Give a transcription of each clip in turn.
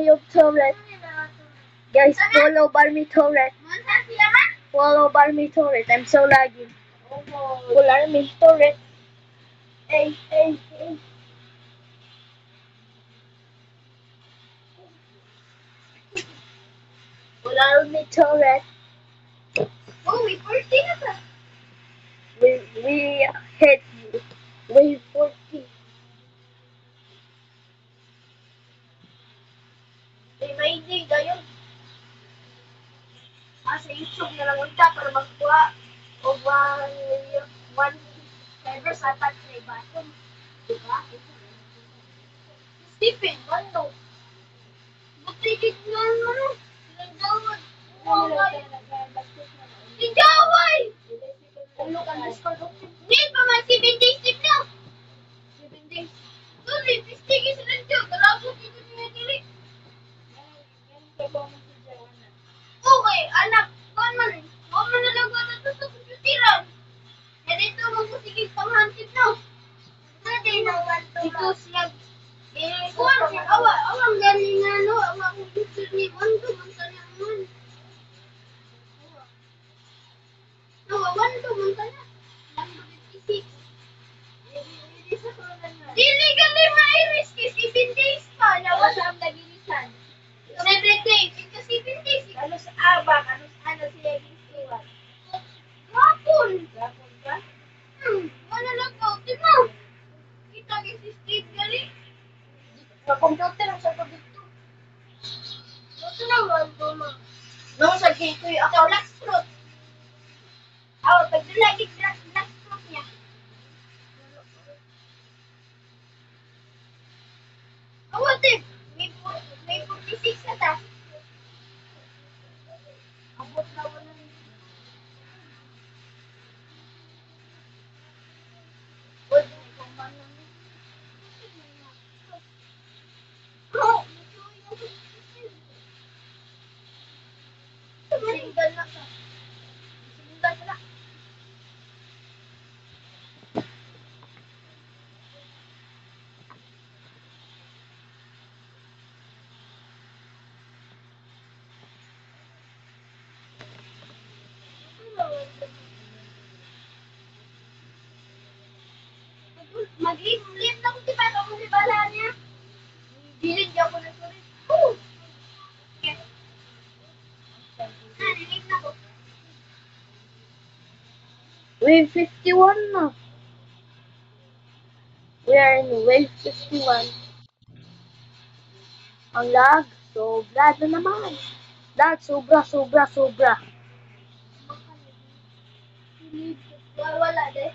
Barmy of Torres. Guys, follow Barmy Torres. Follow Barmy Torres. I'm so lagging. Follow me Torres. Hey, hey, hey. Follow me Torres. Oh, we 14 na ba? We hate you. We 40. May day gayon. Sa YouTube na lang unta para magkuha o 1 subscribers sa tag sa ibaton. Diba? Stephen, ano? Butigit na ano? Nagdawad. Si Jaway! Tulog ang Discord. Hindi pa man 7 days sleep na. 7 days. Sorry, pistig is lang dyan. Kalabot ito niya dili. Okay, anak. Kuan man. Huwag man na lang ito sa komputiran. E dito magpusigig panghantip na. Dito siya. Kuan siya. Awang galing nga no. Awang computer ni Wando. Manta niya man. Wando. Manta niya. Wando 56. Dili ka ni ma-iris kay 7 days pa. Nawa sa ang nagilisan. 7 days. Ito 7 days. Ano sa abak? Ano siya ginisiwan? Gapon. Gapon ka? Wala lang ka. Tino. Kita kay si Steve gali. Sa computer ang sa pabito. Ito na wala mo. Nung sa gatoy ako. Sa black fruit. Aw, pag lagi black fruit niya. Awate, may 46 na ta. Abot na wala. Single na ka. Single na. Mag-live lang si Pato kung si Bala niya. Bilid niya ako na sulit. Yes. Nililig na ko. Wave 51 na. We are in wave 51. Ang lag, sobra na naman. Lag, sobra. Wala de.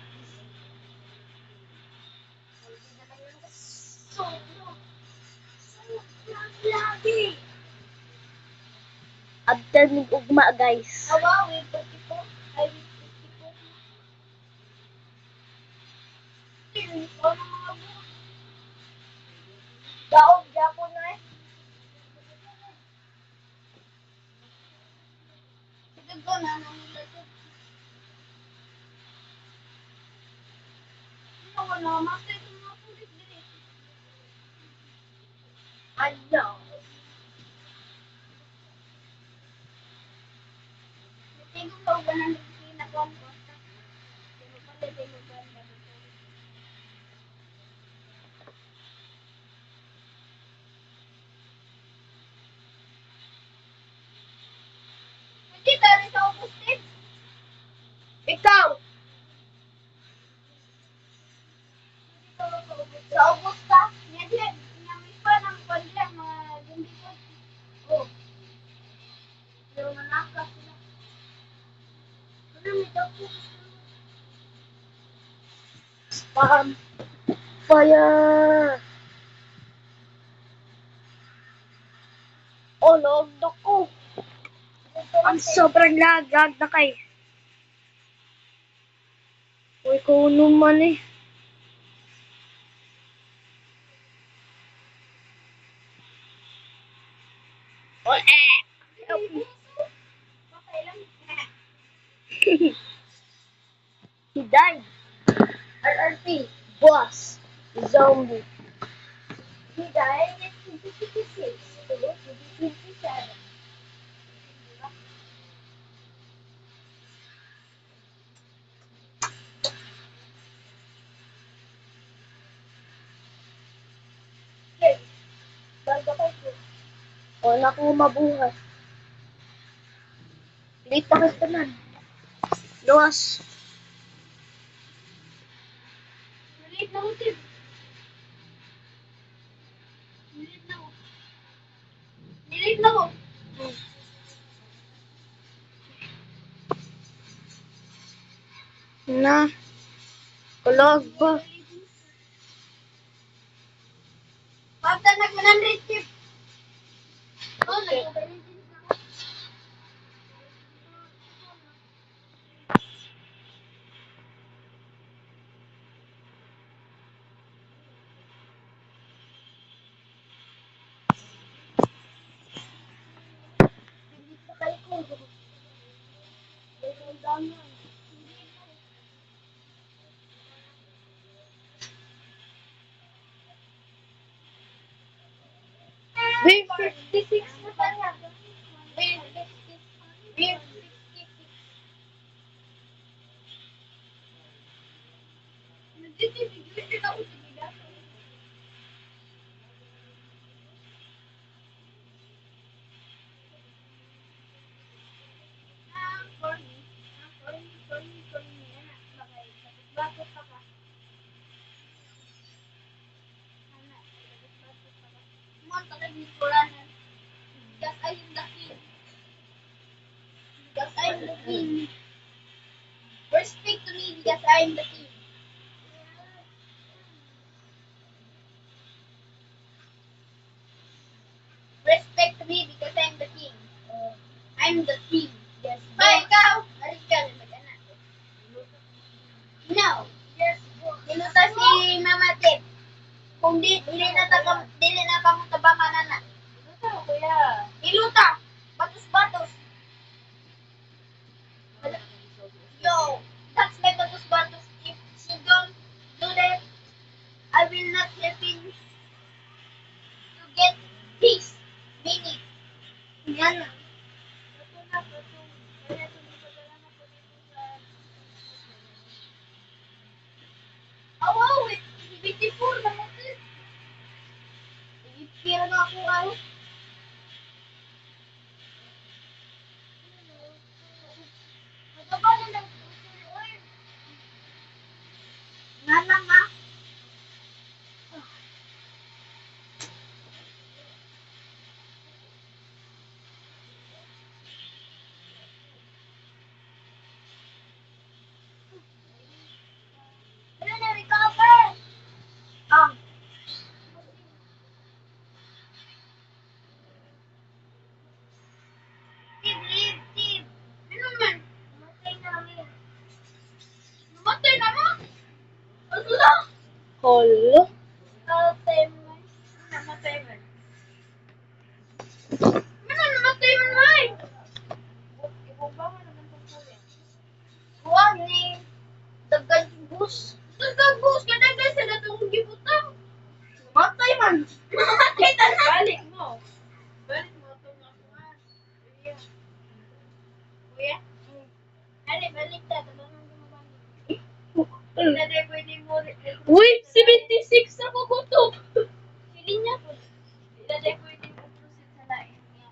Lagi. After mig ugma, guys. Awa, wait, 44. Ay, 54. Daog, Japon na eh. Sige ko na, nangula ko. Ano ko na, master ito mga pulit din. Ano? Tingong ka ba nang nagkinakuan ko? Tingong pala, tingong ka na. Hindi, tari sa Augustin. Ikaw! Sa Augusta, yan, namin pa ng pandya, mga lindikot. Oh. Pero manaka sila. Ano, may dapo. Spam. Fire! Oh, log ko. Ang sobrang lag na kay. Uy, ko naman eh. Oh, help me. Okay lang. He died. RRP. Boss. Zombie. Dahil it's 2026, to 2027. Okay, bago kayo. Wala ko mabuhay. Late na kasi naman. Luwas. Relate na ko, Tim. Relate na ko. Relate na ko. Na. Kulag ba? Pagka nag-100 Tim. Oh, nag-100 na ako. Hindi pa kayo ko. Ang dami. Wait, 56 na pa niya. Wait, 56. Wait, 56. Nagtitibigil ako sa bigas. Corny. Yan na. Bagay. Bakit pa ka? Anak, bakit pa ka? Mo talaga ni Kuranan. Because I am the king. Because I am the king. Respect to me because I am the king. Respect to me because I am the king. I'm the king. Yes. Pa, ikaw! Alis ka rin mag-anak. No. Yes. Niluta si Mama Tip. Kung dili na ka mo tabangan na. Niluta, kuya. Niluta. Batos-batos. Yo, that's my batos-batos. If she don't do that, I will not help you to get peace. Meaning. Yan na. Oh, wow, wait. 54 na mo. Pira na ako ano. Magbabalan lang. Nga lang ha. Ano na, recover? Ah. Tib. Ano man? Namatay namin. Namatay na mo? Ano lang? Holo. Namatay man. Namatay man. Ano namatay man may? Ibaba mo naman itong kuya. Huwag ni Dagan bus. Dagan bus. Kadagay sa datong gibutang. Namatay man. Namatay na na. Balik mo. Balik mo itong mga. Kuya. Kuya? Ano, balik ta. Tabangan ko mabalik. Hindi na pwede mo. Uy, 76 ako kutob. Sili niya po. Hindi na pwede mo proceed sa lain niya.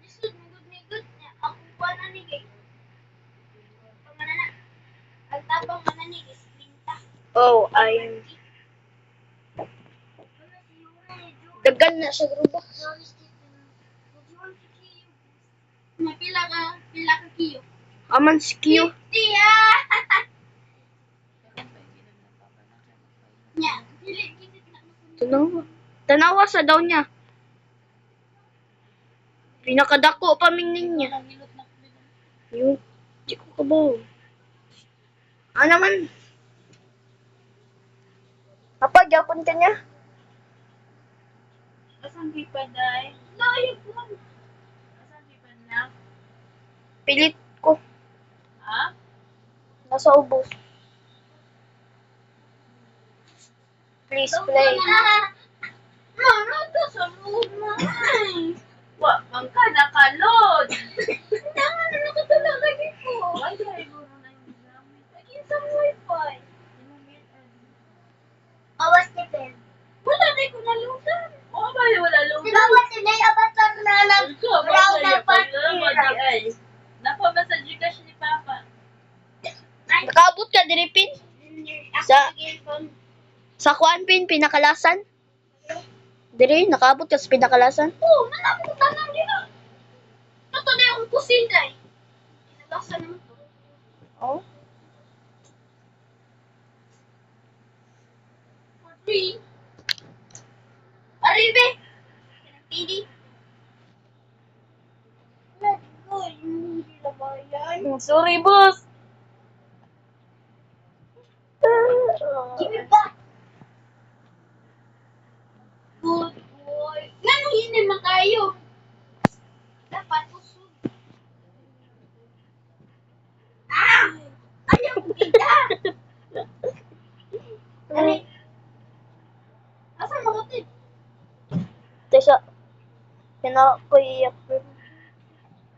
Lisod, migod niya. Ang kukuha na ni Gay. Panganana. Ang tabang mananig is linta. Oh, I'm... Dagan na sa grupo. Pila ka kiyo. Aman si Q. 50 ah! Nya, dili gid na. Tanawa. Tanawa sa daw niya. Pinakadako pamingning niya. Yung, di ko kabaw. Ah naman. Apa, japon ka niya? Asan pipa day? Layo po. Asan pipa niya? Pilit ko. Ha? Nasa ubos. Please play. Ano to sa loob na? Wa, bang ka nakalod. Nangan na nakatulog lagi ko. Ay, siguro na yung gamit. Lagi sa wifi. Awas ni Ben. Wala na ko nalugan. Oo ba, wala Di lugan. ba what's in avatar na nag-brown na pati? Napa ba sa Gcash ni Papa? Nakabot ka, diri, Pin? Sa kuan, Pin, pinakalasan? Diri, nakabot ka sa pinakalasan? Oo, nalabutan na nila. Ito na yung kusina eh. Kinalasan naman to. Oh. For free. Aribe! Pinagpili. Let's go. Hindi na ba yan? Sorry, boss. Give me back. Good boy. Ngano yun naman kayo? Dapat usod. Ah! Ayaw ko kita! Dali. Asan mga tip? Tesa, kina ko iyak.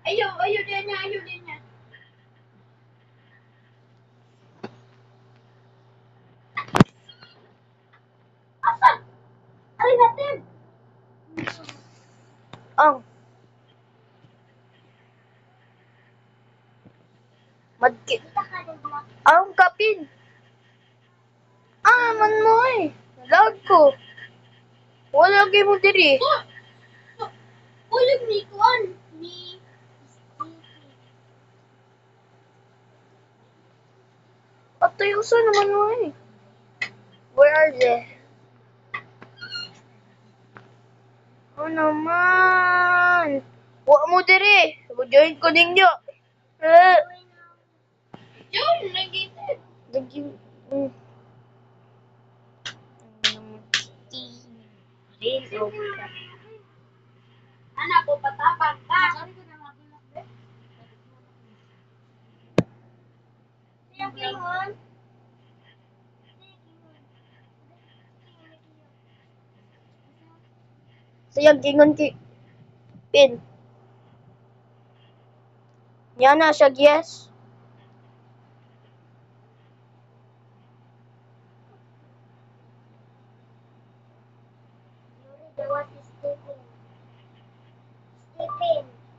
Ayaw din niya, ayaw din niya. Asan? Alin natin? Ang. Madki. Ang kapin. Man mo eh. Lag ko. Wala lagi mo diri. Ulag ni Kuan. Ni... Patay usa naman mo eh. Where are they? Naman. Wa mo diri. Join ko ninyo. Yun, nag-itin. Lagi. Anak ko, patabang ka. Sorry ko na mabulak, be. Siyang klingon. Sayang gingon ki. Pin. Yan na siya, yes.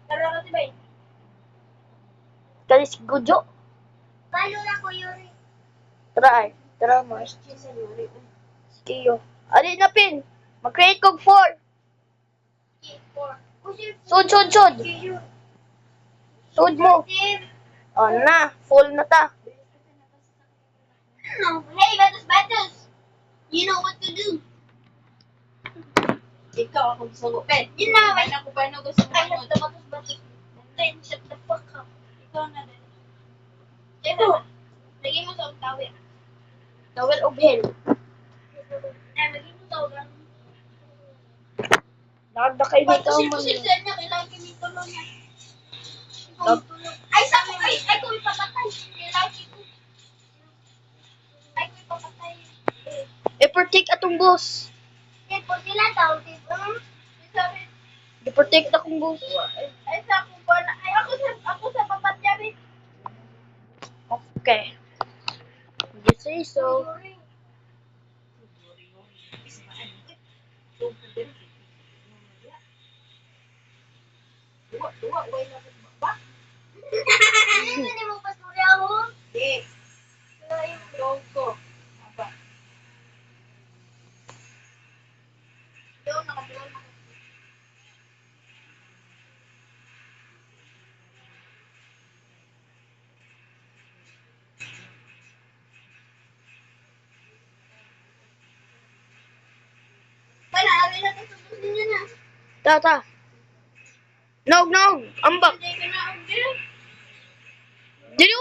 Tara ka, tibay. Kalis gujo. Palo na ko yun. Tara ay. Tara mo. Sige yo. Adi na, Pin. Mag-create kog 4. Sud. Sud mo. Oh na. Full na ta. Hey, batos. You know what to do. Ikaw ako sa lupin. Yun na, may ako paano gusto mo. Ay, batos. Then, shut the fuck up. Ikaw na din. Ito. Lagay mo sa tawel. Towel of hell. Lagay mo sa ulang. Nakagda kayo Pag nito. pusil niya, kailangan kinitulo niya. Ay, sabi, ay, kung ipapatay. Kailangan ko. Ay, kung ipapatay. I-protect atong boss. Eh, kung sila daw, dito. Sabi, I-protect akong boss. ay, sa ako ba na, ay, ako sa papatya, eh. Okay. You say so. Hindi mo pa surya mo? Hindi. Yung logo. Aba. Yung nakatuloy mo. Panaarin natin susunod niya na. Ta. Nog. Ambak. Hindi ka na order.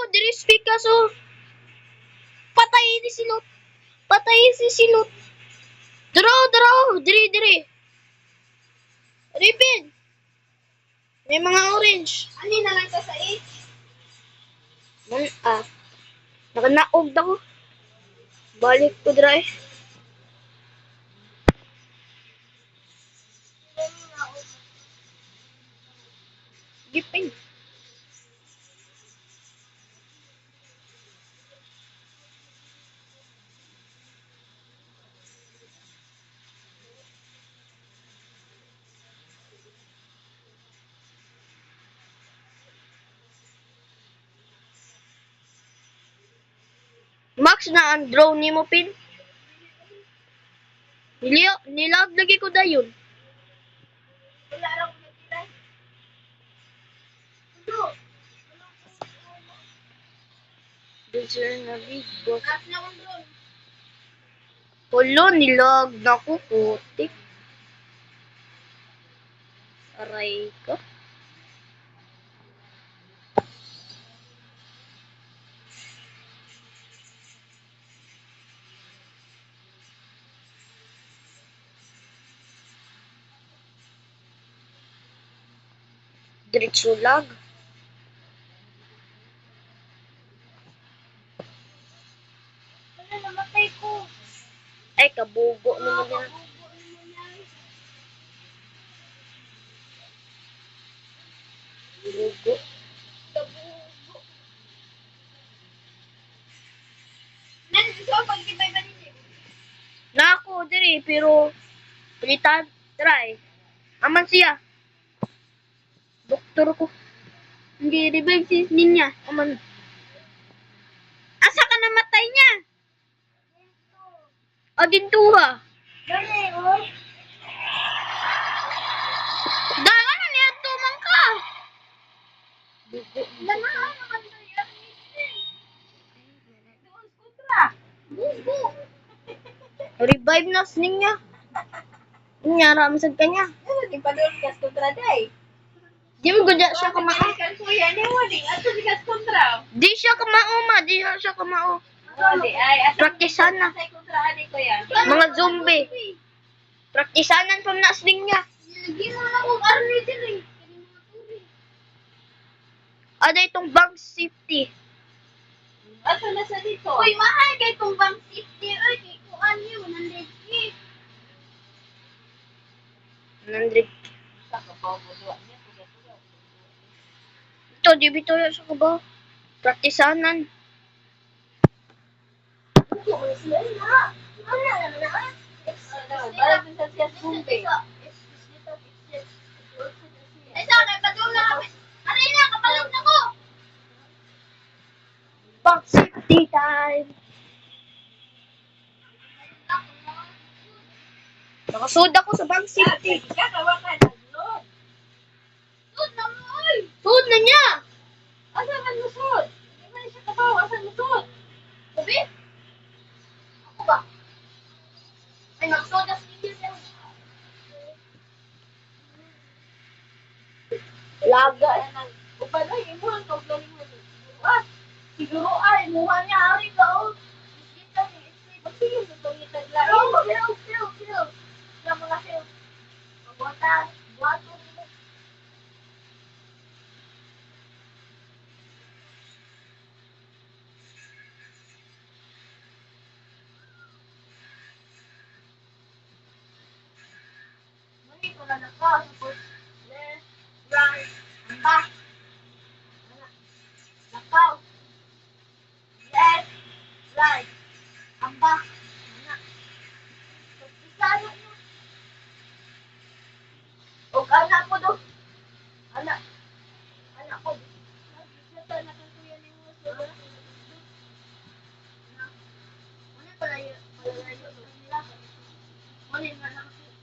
Diri speak ka so. Patay ni silot. Patay si silot. Draw. Diri. Ripin. May mga orange. Ano na lang ka sa H? Nakanaog na ko. Balik ko dry. Gipin. Max na ang drone ni mo, Pin. Nilag lagi ko dayon. Wala lang ko natira. Ano? Dessert na big boss. As na kong drone. Hulo, nilag na ko, putik. Aray ko. Diretso lag. Wala, namatay ko. Ay, kabugo naman yan. Bugo. Nan, so, pag-ibay ba ninyo? Na ako, diri, pero palitan, try. Aman siya. Doktor ko. Hindi revive si niya. Aman. Asa ka namatay niya? Agintuha. Dali, oh. Dala na niya tumang ka. Lanaan naman na yan. Doon, skutra. Bugo. Revive na sning niya. Nyara masag kanya. Ano, di pa doon ka skutra, day? Di mo gudya siya kamao. Kan kuya ni wali, ato di ka skutra. Di siya kamao, ma. Di siya kamao. Wali, ay, ato Praktisan na. sa skutra, ani ko yan. Mga zombie. Praktisanan pa na sning niya. Lagi mo na kong army din eh. Ada itong bank safety. Ato na sa dito. Uy, mahal kay itong bank safety. Uy, kay kuan yun, 100K. 100. Ito, di bito yan sa kuba. Praktisanan. Balik sa siya sumbe. Ay, sa akin, patuloy na kami. Aray na, kapalit na ko. Bank safety time. Nakasud ako sa bank safety. Kakawa ka na, Lord. Lord naman. Sud na niya. Asa man mo, Lord? Hindi man siya kabawa. Asa mo, Lord? Sabi? Ako ba? Ay, nakasod na sige siya. Laga. Upad ay, imuhan ka, galing mo. Ah, siguro ay, imuhan niya, hari ka, oh. Kita ni, sige, tutungitag lang. Oh, help. Yung mga help. Mabuatan, buhato. Muni ko na nakaw, tapos left, right, and back. Nakaw. Left, right, and back. Isano mo. O anak ko do. Anak ko. Nagkita na kang kuya ni mo. Ano pala yun? Malalayo sa nila. Muli nga nakasud.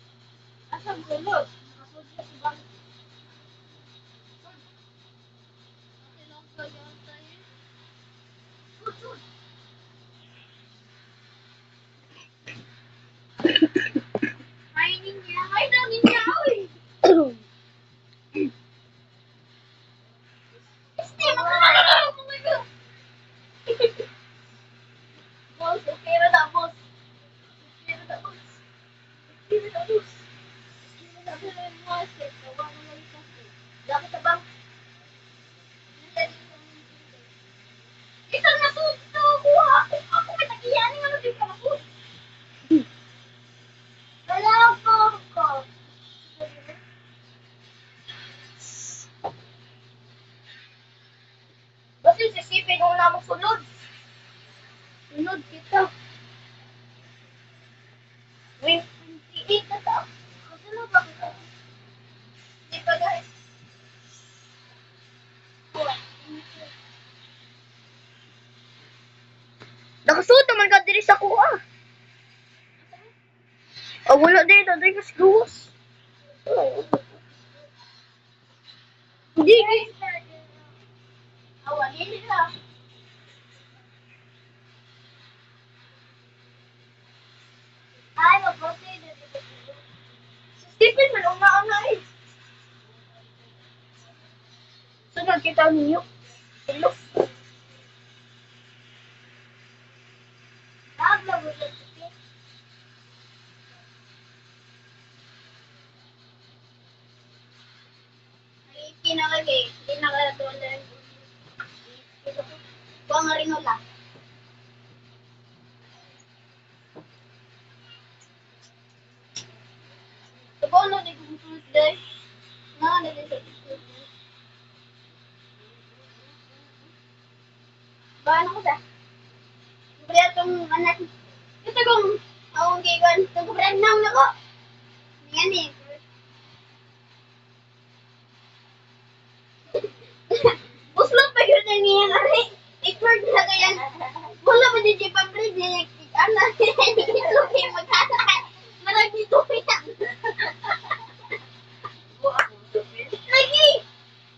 Asang sulod? Nakasud siya sa bang. Tinong kaya tayo. Sud. Hi ninja. Hi daw ninja. Uy. Este, makakalaw. Oh my God. Boss, okay na na, boss. Okay na na, boss. Okay na na, boss. Okay na na, boss. Tawa na lang kasi. Dapat sa bang. Isang nasud to. Kuha ako. Ako may tagiyanin. Ano din ka nasud? Wala ko. Wait, 28 na to. Kasi na ba ito? Hindi pa guys. nakasuot naman ka diri sa kuha. Oh, wala diri na diri kas gawas. Hindi guys. Awan, hindi na. Ay, mabuti. Si Stephen, malunga-unga eh. Sunod kita niyo. Hello. Naglago sa Stephen. Ay, pinakagay. Hindi nakatuan na rin. Buwang nga rin wala. Sabaw na, di ko gusto dahil. Nga, naging sa Stephen. Baan ako sa? Kaya itong anak. Ito kong akong gigan. Itong kabrand na ako. Yan eh. Buslot pa yun na niya nga rin. Ikward na kaya. Wala pa din siya pabrid niya. Ano? Ito kayo magkakakas. Marag dito yan. Lagi!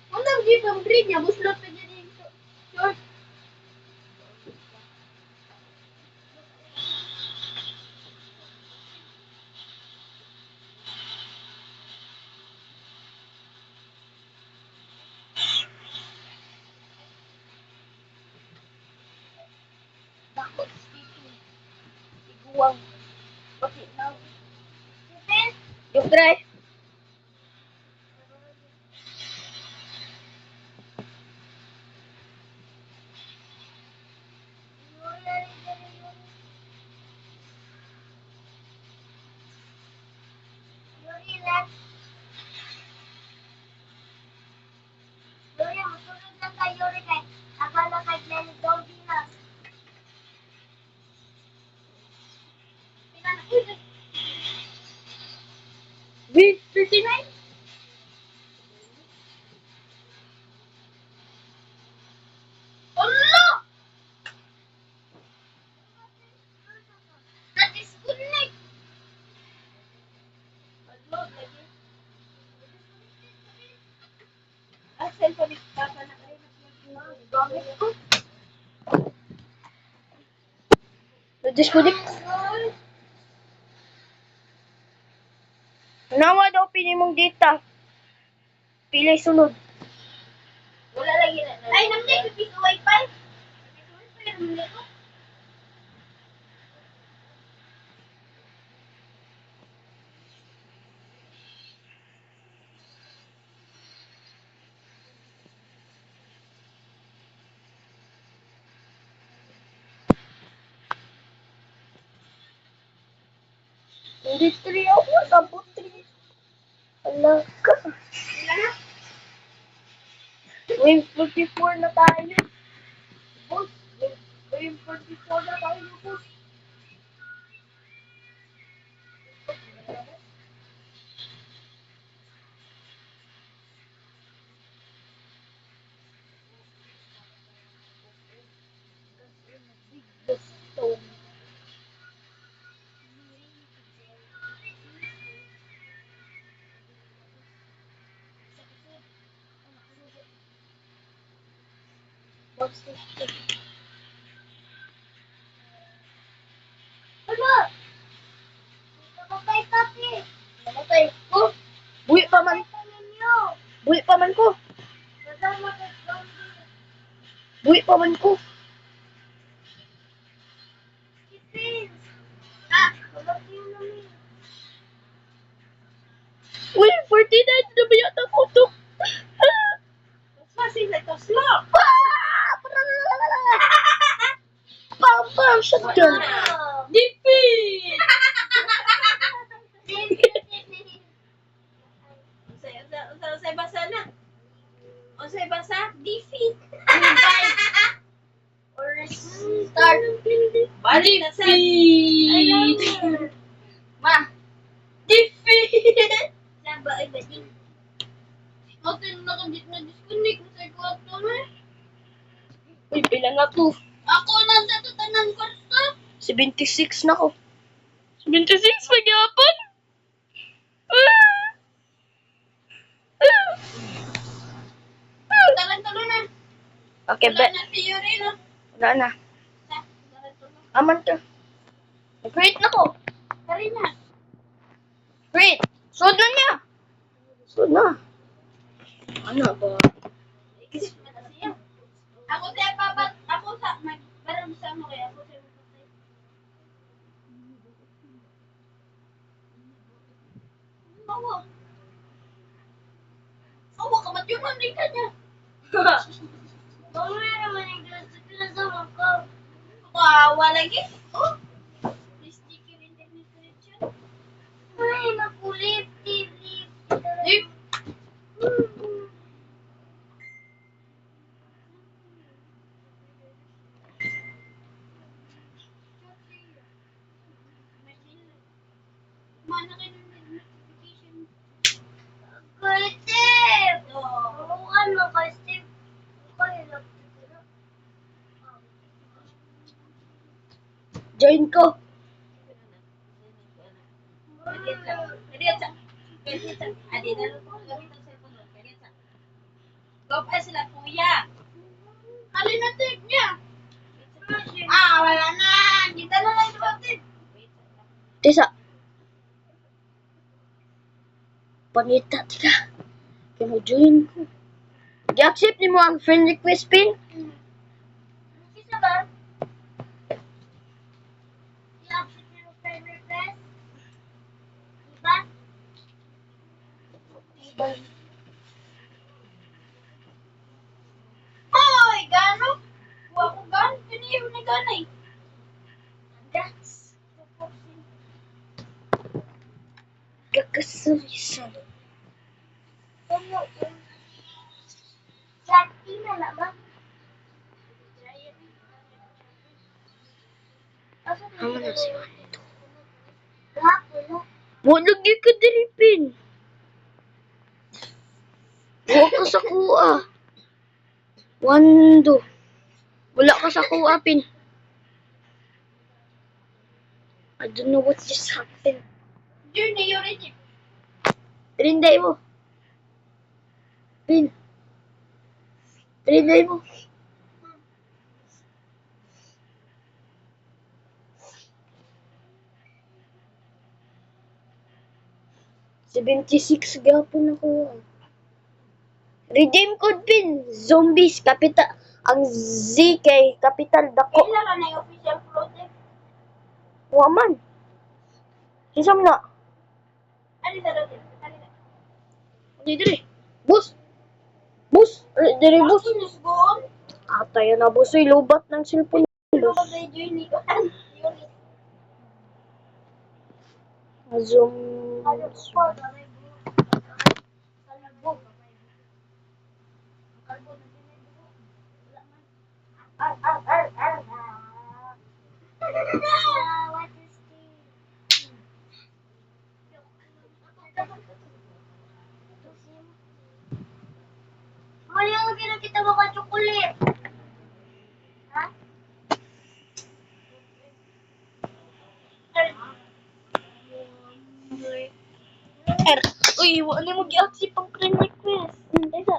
Wala pa din pabrid niya. Buslot pa din yung short. Bakit speaking? Iguang. Bakit na? Yung try. Wait, 39? Allah! That is good night. Asal pa ni Papa na kayo gamit ko? Disconnect. Nawa daw pili mong data. Pili sunod. Wala lagi na. Ay, namday, pipiso wifi. Hindi 3 ako. Sabot 3. Ala ka. Wala na. Wave 44 na tayo. Boss, wave 44 na tayo, boss. Gusto. Ano? Namatay kasi. Namatay ko. Buwi pa man. Ninyo. Buwi pa man ko. Kasama ka zombie. Buwi pa man ko. Stephen. Ah, kumati yun namin. Uy, 49 na ba yata ko to? Kasi nagkaslap. Pam, pam, shotgun. Defeat! Unsay basa na? Unsay basa? Defeat. Or start. Balik na sa. Ma! Defeat! Saba ay bading. Ate, nakadisconnect mo sa kwarto mo eh. Uy, pila na to. Ako lang sa tutanan kwarto. 76 na ko. 76 pa gyapon? Talan-talo na. Okay, Wala bet. na si Yuri, no? Wala na. Talan-talo. Aman ka. Nag-create na ko. Kari na. Create. Sud na niya. Sud na. Ano ba? Ako sa papat, ako sa parang sa mo kaya ako sa papatay. Awa. Awa ka matyunan din ka niya. Mamaya naman yung pinasama ko. Kawawa lagi. Oh. Sticky rin din nito yun. Ay, makulit. Tili. Mana kayo ng notification. Steve! Bukan mo kay Steve. Join ko. Sila kuya. Alin na tip niya? Ah, wala na. Kita na lang yung tip. Tisa. Pangita, tika. Kaya mo join ko. I-accept ni mo ang friend request pin. Kisa ba? I-accept yung friend request? Diba? Hoy, gano? Huwag ko gano. Piniyo na ganay. That's Kakasurisan. Sakti na naman. Amo na si Juanito. Wala. Mo lagi ka diri pin. Huwag ka sa kuha. Wando. Wala ka sa kuha pin. I don't know what just happened. Yun na yun rin. Trinday mo. Pin. Trinday mo. $76 gapon ako. Redeem code pin. Zombies. Ang Z kay capital dako. Kailan na yung official project? Waman. Kisam na. Ano na rin? Ano na? Di dire. Bus. Bus. Dire bus. Ako nisgoon. Atay na bus. Uy, lubat ng cellphone. Pero kay Joy ko. Yun. Zoom. Ano po? Kalabog. Kalabog. What is this? Ayaw mo pinakita mo ka chocolate. Ha? Uy, wala mo gi-accept pang friend request. Hintay sa.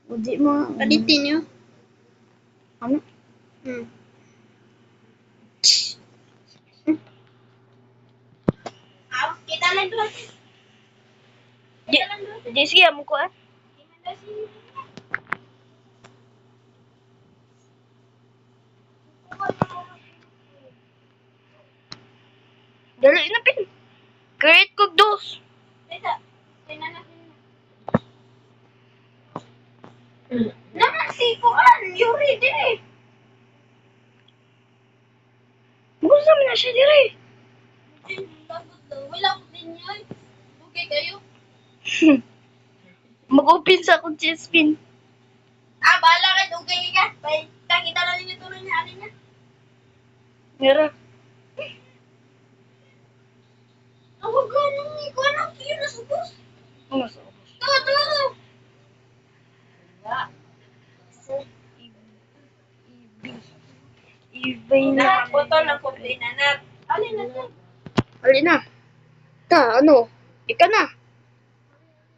Hindi mo. Palitin nyo. Ano? Kita lang doon. Di sige, amo ko ah. Dali na pin. Create ko dos. Naman si Kuan, Yuri din eh. Gusto mo na siya dire. Wala ko din yun. Okay kayo? Mag-open sa akong chest pin. Bahala kayo. Okay ka. Bye. Kita na ninyo. Mira. Awag ka nung ikaw na kiyo na subos. Ano sa ubos? Todo. Ya. Ibay na. Nakapotol ng kumpi na nat. Alin na to? Alin na? Ta, ano? Ika na.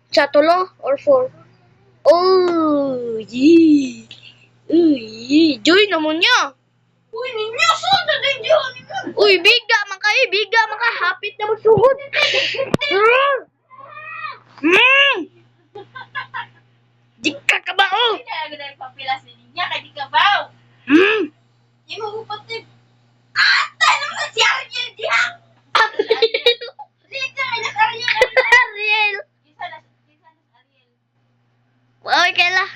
Sa tulo or 4? Oh, yee. Uy, joy naman niya. Uy, ninyo, soda din yun. Uy, biga man kayo, biga man ka. Hapit na magsuhod. Di ka kabao. Hindi na agad ang papilas ni niya, kaya di ka baw. Di mo upatid. Ata naman si Ariel diha. Dito ay nag-Ariel. Ariel. Isa na Ariel. Okay lah.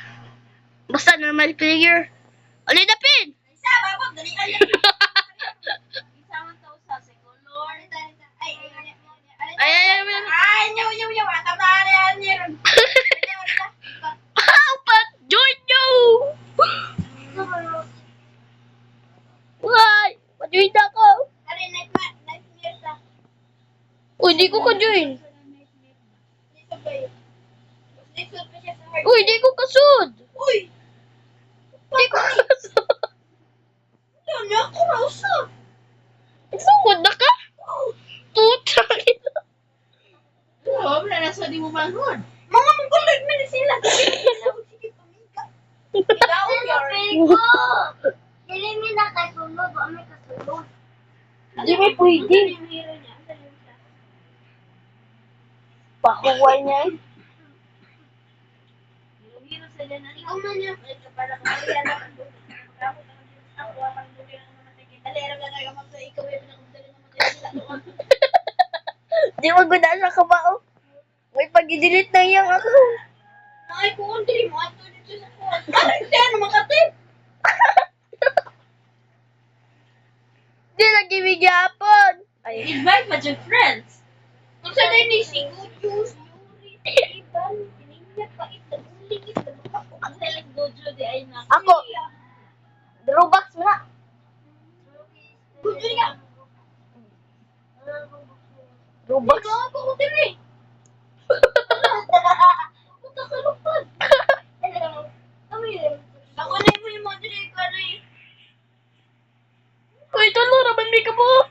Basta normal player. Alin na pin? Isa, babag, dali ay. Isa man to sa sekulor. Ay, nyaw. Atabahan niya. Apat! Join nyo! Why? Pa-join na ako. Ari, nightmare ta. Uy, di ko ka-join. Dito ba yun? Dito pa siya sa hard. Uy, di ko kasud. Uy! Di ko kasud. Ano na ako rausap? Sugod na ka? Tutang ito. Oo, wala na sa di mo manghod. Mga mangkulit mo na sila. Sige, pamika. Ikaw, Yori. Dili mi na kasunod, wa may kasunod. Di may pwede. Pakuway niya eh. Hiro sila na. Ikaw man yan. Para kaya na. Ako ang dulo ng mamatay. Dali, alam na kayo magsa ikaw ay pinakudali ng mamatay sila. Di mo guna sa kabao. May pag-delete na iyang account. Ay, kung dili mo ato dito sa phone. Ay, ano makatip? Di lagi bigapon. Ay, Invite mo your friends. Kung sa din ni si Good News, Yuri, Iban, Pininyak, Pait, Nagulingit, Nagulak, ang helang Gojo di ay na. Ako. Robux mo na. Gojo nga. Robux. Ikaw ako ko dili. Puta ka lupad. Ako na yung mga dili ko na eh. Uy, tulo raman may kabo.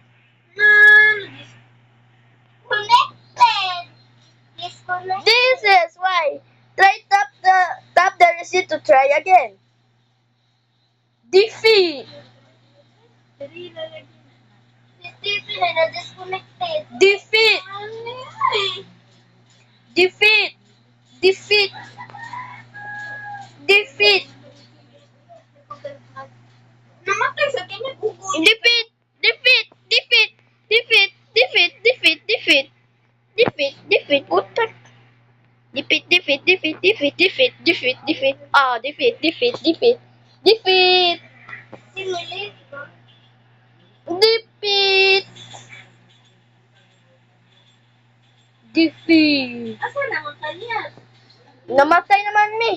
Connected. Disconnect. This is why. Try tap the receipt to try again. Defeat. Si Stephen na disconnected. Defeat. Defeat. Defeat. Defeat. Namatay sa kanya gugun. Defeat. Defeat. Defeat. Defeat. Defeat. Defeat. Defeat. Defeat. Defeat. Putak. Defeat. Defeat. Defeat. Defeat. Defeat. Defeat. Defeat. Ah, defeat. Defeat. Defeat. Defeat. Simulate. Defeat. Defeat. Asa naman kanya? Namatay naman mi.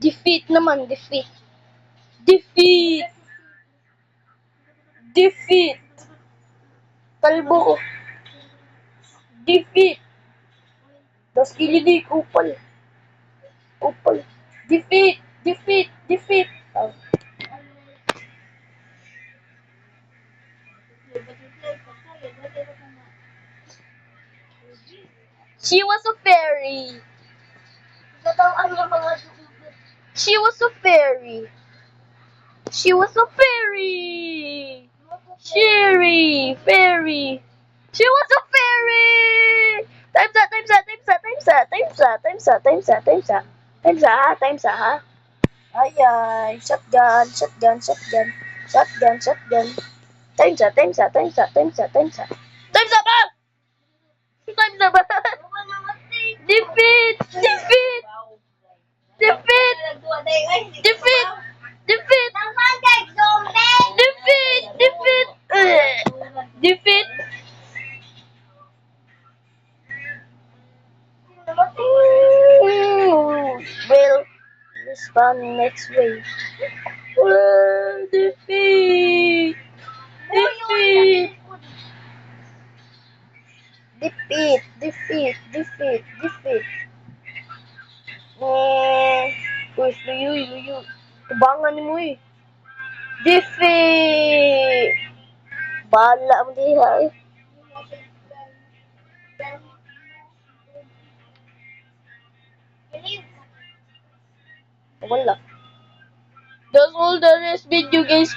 Defeat naman, defeat. Defeat. Defeat. Kalbo ko. Defeat. Das kilidi, kupal. Kupal. Defeat. Defeat. Defeat. Oh. She was a fairy. Totoo ang mga dugot. She was a fairy. She was a fairy. Fairy. Fairy. She was a fairy. Times that, times that, times that, times that, times that, times that, times that, times that. Times that, ha? Times that, ha? Ay, ay. Shotgun, shotgun, shotgun. Shotgun, shotgun. Times that, times that, times that, times that, times that. Times that, ba? Times that, ba? Defeat! Defeat! Defeat! Defeat! Defeat! Defeat! Defeat! Defeat! Will respond next way. Defeat! Defeat! Defeat! Defeat! Defeat! Defeat! Uy, luyo. Tubangan mo eh. Defeat! Bala mo diha eh. Wala. That's all the rest video guys.